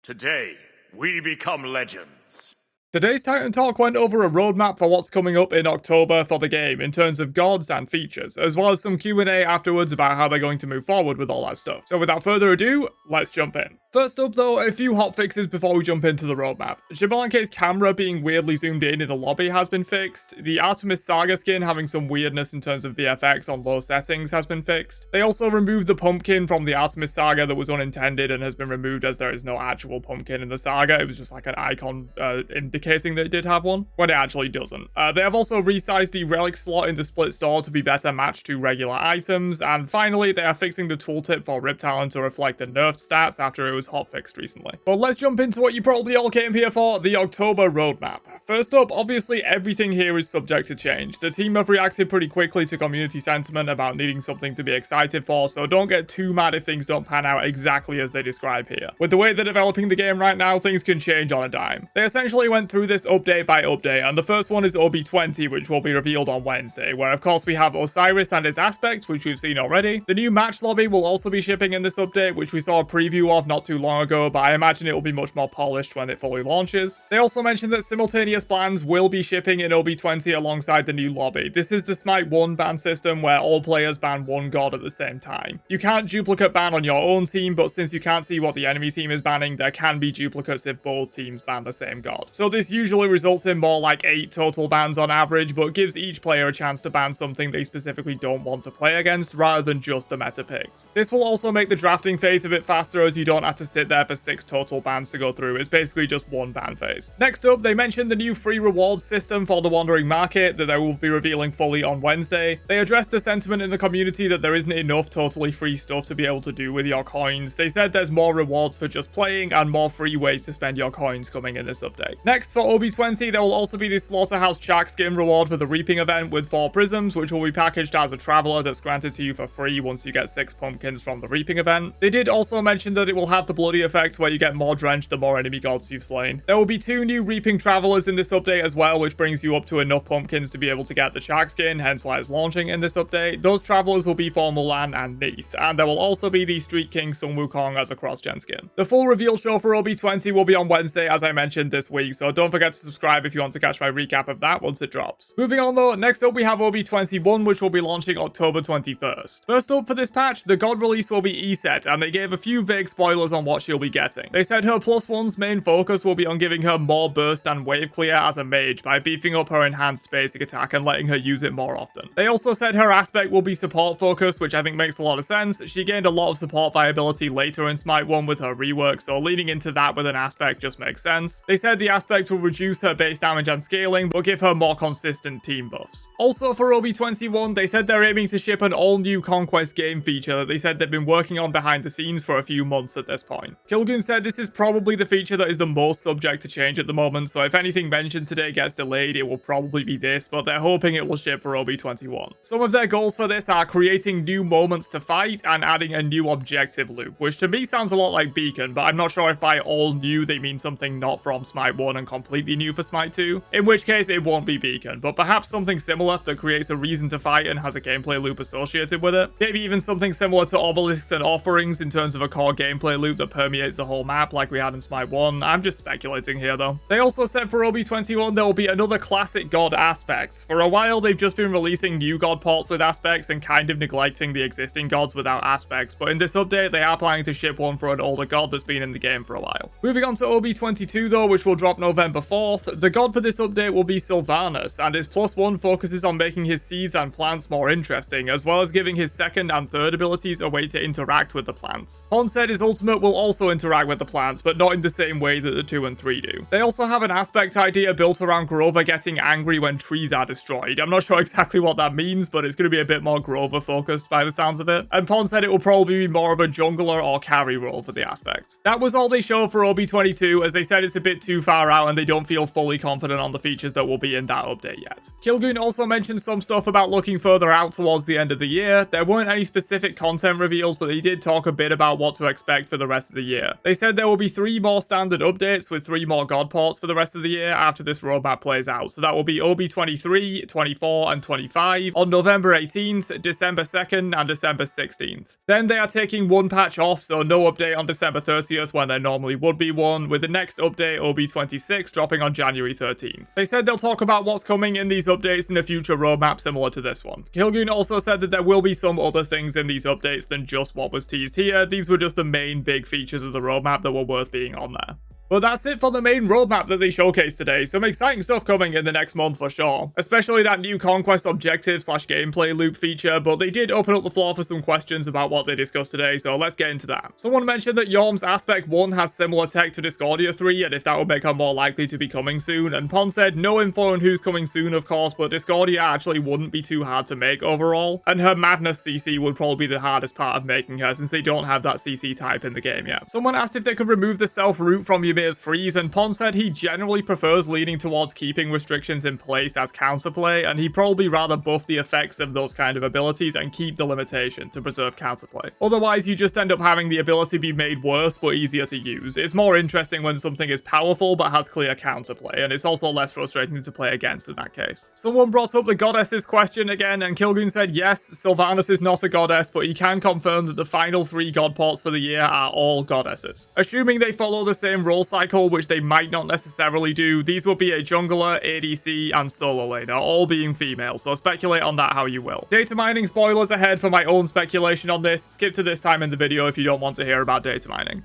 Today, we become legends. Today's Titan Talk went over a roadmap for what's coming up in October for the game in terms of gods and features, as well as some Q&A afterwards about how they're going to move forward with all that stuff. So without further ado, let's jump in. First up though, a few hotfixes before we jump into the roadmap. Xbalanque's camera being weirdly zoomed in the lobby has been fixed. The Artemis Saga skin having some weirdness in terms of VFX on low settings has been fixed. They also removed the pumpkin from the Artemis Saga that was unintended and has been removed as there is no actual pumpkin in the saga. It was just like an icon indicating that it did have one, when it actually doesn't. They have also resized the relic slot in the split store to be better matched to regular items, and finally they are fixing the tooltip for Rip Talon to reflect the nerfed stats after it was hotfixed recently. But let's jump into what you probably all came here for, the October roadmap. First up, obviously everything here is subject to change. The team have reacted pretty quickly to community sentiment about needing something to be excited for, so don't get too mad if things don't pan out exactly as they describe here. With the way they're developing the game right now, things can change on a dime. They essentially went through this update by update, and the first one is OB20, which will be revealed on Wednesday, where of course we have Osiris and its aspects, which we've seen already. The new match lobby will also be shipping in this update, which we saw a preview of not too long ago, but I imagine it will be much more polished when it fully launches. They also mentioned that simultaneous bans will be shipping in OB20 alongside the new lobby. This is the Smite 1 ban system where all players ban one god at the same time. You can't duplicate ban on your own team, but since you can't see what the enemy team is banning, there can be duplicates if both teams ban the same god. So this usually results in more like 8 total bans on average, but gives each player a chance to ban something they specifically don't want to play against, rather than just the meta picks. This will also make the drafting phase a bit faster, as you don't have to sit there for 6 total bans to go through. It's basically just one ban phase. Next up, they mentioned the new free rewards system for the Wandering Market that they will be revealing fully on Wednesday. They addressed the sentiment in the community that there isn't enough totally free stuff to be able to do with your coins. They said there's more rewards for just playing and more free ways to spend your coins coming in this update. Next, for OB20, there will also be the Slaughterhouse Shark skin reward for the Reaping event with 4 prisms, which will be packaged as a traveler that's granted to you for free once you get 6 pumpkins from the Reaping event. They did also mention that it will have the bloody effect where you get more drenched the more enemy gods you've slain. There will be 2 new Reaping travelers in this update as well, which brings you up to enough pumpkins to be able to get the Shark skin, hence why it's launching in this update. Those travelers will be for Mulan and Neith, and there will also be the Street King Sun Wukong as a cross-gen skin. The full reveal show for OB20 will be on Wednesday, as I mentioned this week, so don't forget to subscribe if you want to catch my recap of that once it drops. Moving on though, next up we have OB21, which will be launching October 21st. First up for this patch, the god release will be ESET, and they gave a few vague spoilers on what she'll be getting. They said her +1's main focus will be on giving her more burst and wave clear as a mage by beefing up her enhanced basic attack and letting her use it more often. They also said her aspect will be support focused, which I think makes a lot of sense. She gained a lot of support viability later in Smite 1 with her rework, so leaning into that with an aspect just makes sense. They said the aspect will reduce her base damage and scaling, but give her more consistent team buffs. Also for OB21, they said they're aiming to ship an all-new Conquest game feature that they said they've been working on behind the scenes for a few months at this point. Kilgun said this is probably the feature that is the most subject to change at the moment, so if anything mentioned today gets delayed, it will probably be this, but they're hoping it will ship for OB21. Some of their goals for this are creating new moments to fight and adding a new objective loop, which to me sounds a lot like Beacon, but I'm not sure if by all new they mean something not from Smite 1 and completely new for Smite 2, in which case it won't be Beacon, but perhaps something similar that creates a reason to fight and has a gameplay loop associated with it. Maybe even something similar to Obelisks and Offerings in terms of a core gameplay loop that permeates the whole map like we had in Smite 1. I'm just speculating here though. They also said for OB21 there will be another classic god aspects. For a while they've just been releasing new god ports with aspects and kind of neglecting the existing gods without aspects, but in this update they are planning to ship one for an older god that's been in the game for a while. Moving on to OB22 though, which will drop November 4th, the god for this update will be Sylvanas, and his +1 focuses on making his seeds and plants more interesting, as well as giving his second and third abilities a way to interact with the plants. Hon said his ultimate will also interact with the plants, but not in the same way that the 2 and 3 do. They also have an aspect idea built around Grover getting angry when trees are destroyed. I'm not sure exactly what that means, but it's going to be a bit more Grover focused by the sounds of it. And Pon said it will probably be more of a jungler or carry role for the aspect. That was all they showed for OB22, as they said it's a bit too far out and they don't feel fully confident on the features that will be in that update yet. Kilgoon also mentioned some stuff about looking further out towards the end of the year. There weren't any specific content reveals, but they did talk a bit about what to expect for the rest of the year. They said there will be 3 more standard updates with 3 more god ports for the rest of the year after this roadmap plays out. So that will be OB23, 24, and 25 on November 18th, December 2nd, and December 16th. Then they are taking 1 patch off, so no update on December 30th when there normally would be one, with the next update OB26 dropping on January 13th. They said they'll talk about what's coming in these updates in a future roadmap similar to this one. Kilgoon also said that there will be some other things in these updates than just what was teased here. These were just the main big features of the roadmap that were worth being on there. But that's it for the main roadmap that they showcased today. Some exciting stuff coming in the next month for sure. Especially that new Conquest objective / gameplay loop feature, but they did open up the floor for some questions about what they discussed today, so let's get into that. Someone mentioned that Yorm's Aspect 1 has similar tech to Discordia 3, and if that would make her more likely to be coming soon, and Pon said no info on who's coming soon of course, but Discordia actually wouldn't be too hard to make overall, and her Madness CC would probably be the hardest part of making her since they don't have that CC type in the game yet. Someone asked if they could remove the self-root from Ymir's freeze, and Pon said he generally prefers leaning towards keeping restrictions in place as counterplay, and he'd probably rather buff the effects of those kind of abilities and keep the limitation to preserve counterplay. Otherwise, you just end up having the ability be made worse but easier to use. It's more interesting when something is powerful but has clear counterplay, and it's also less frustrating to play against in that case. Someone brought up the goddesses question again, and Kilgoon said yes, Sylvanas is not a goddess, but he can confirm that the final 3 god ports for the year are all goddesses. Assuming they follow the same role cycle, which they might not necessarily do, these will be a jungler, ADC, and solo laner, all being female, so speculate on that how you will. Data mining spoilers ahead for my own speculation on this. Skip to this time in the video if you don't want to hear about data mining.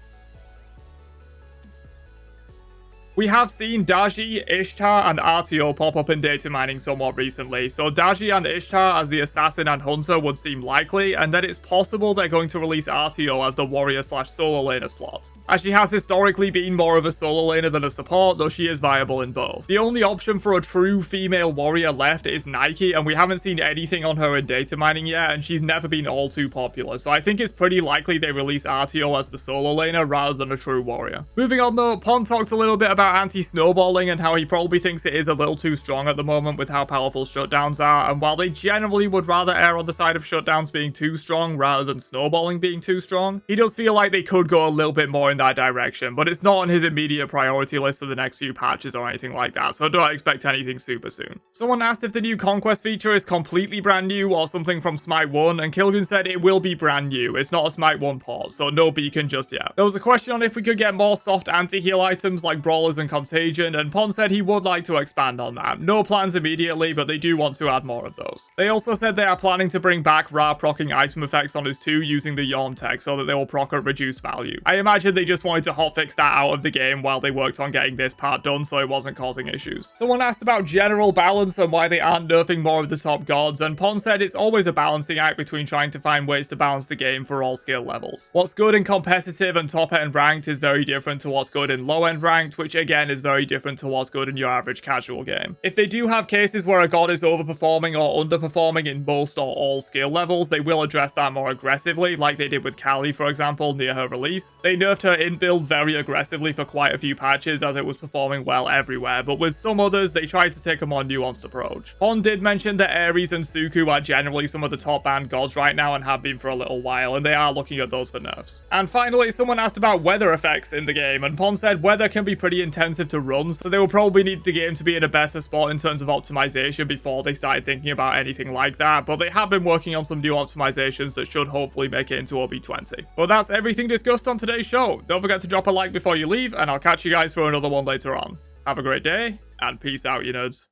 We have seen Daji, Ishtar, and Artio pop up in data mining somewhat recently, so Daji and Ishtar as the assassin and hunter would seem likely, and then it's possible they're going to release Artio as the warrior / solo laner slot, as she has historically been more of a solo laner than a support, though she is viable in both. The only option for a true female warrior left is Nike, and we haven't seen anything on her in data mining yet, and she's never been all too popular, so I think it's pretty likely they release Artio as the solo laner rather than a true warrior. Moving on though, Pon talked a little bit about anti-snowballing and how he probably thinks it is a little too strong at the moment with how powerful shutdowns are, and while they generally would rather err on the side of shutdowns being too strong rather than snowballing being too strong, he does feel like they could go a little bit more in that direction, but it's not on his immediate priority list for the next few patches or anything like that, so don't expect anything super soon. Someone asked if the new Conquest feature is completely brand new or something from Smite 1, and Kilgoon said it will be brand new. It's not a Smite 1 port, so no beacon just yet. There was a question on if we could get more soft anti-heal items like brawlers and contagion, and Pon said he would like to expand on that. No plans immediately, but they do want to add more of those. They also said they are planning to bring back Ra proccing item effects on his 2 using the Yorm tech so that they will proc at reduced value. I imagine they just wanted to hotfix that out of the game while they worked on getting this part done so it wasn't causing issues. Someone asked about general balance and why they aren't nerfing more of the top gods, and Pon said it's always a balancing act between trying to find ways to balance the game for all skill levels. What's good in competitive and top end ranked is very different to what's good in low end ranked, which again is very different to what's good in your average casual game. If they do have cases where a god is overperforming or underperforming in most or all skill levels, they will address that more aggressively, like they did with Kali for example near her release. They nerfed her in build very aggressively for quite a few patches as it was performing well everywhere, but with some others they tried to take a more nuanced approach. Pon did mention that Ares and Suku are generally some of the top banned gods right now and have been for a little while, and they are looking at those for nerfs. And finally, someone asked about weather effects in the game, and Pon said weather can be pretty intensive to run, so they will probably need the game to be in a better spot in terms of optimization before they started thinking about anything like that, but they have been working on some new optimizations that should hopefully make it into OB20. But that's everything discussed on today's show. Don't forget to drop a like before you leave, and I'll catch you guys for another one later on. Have a great day, and peace out, you nerds.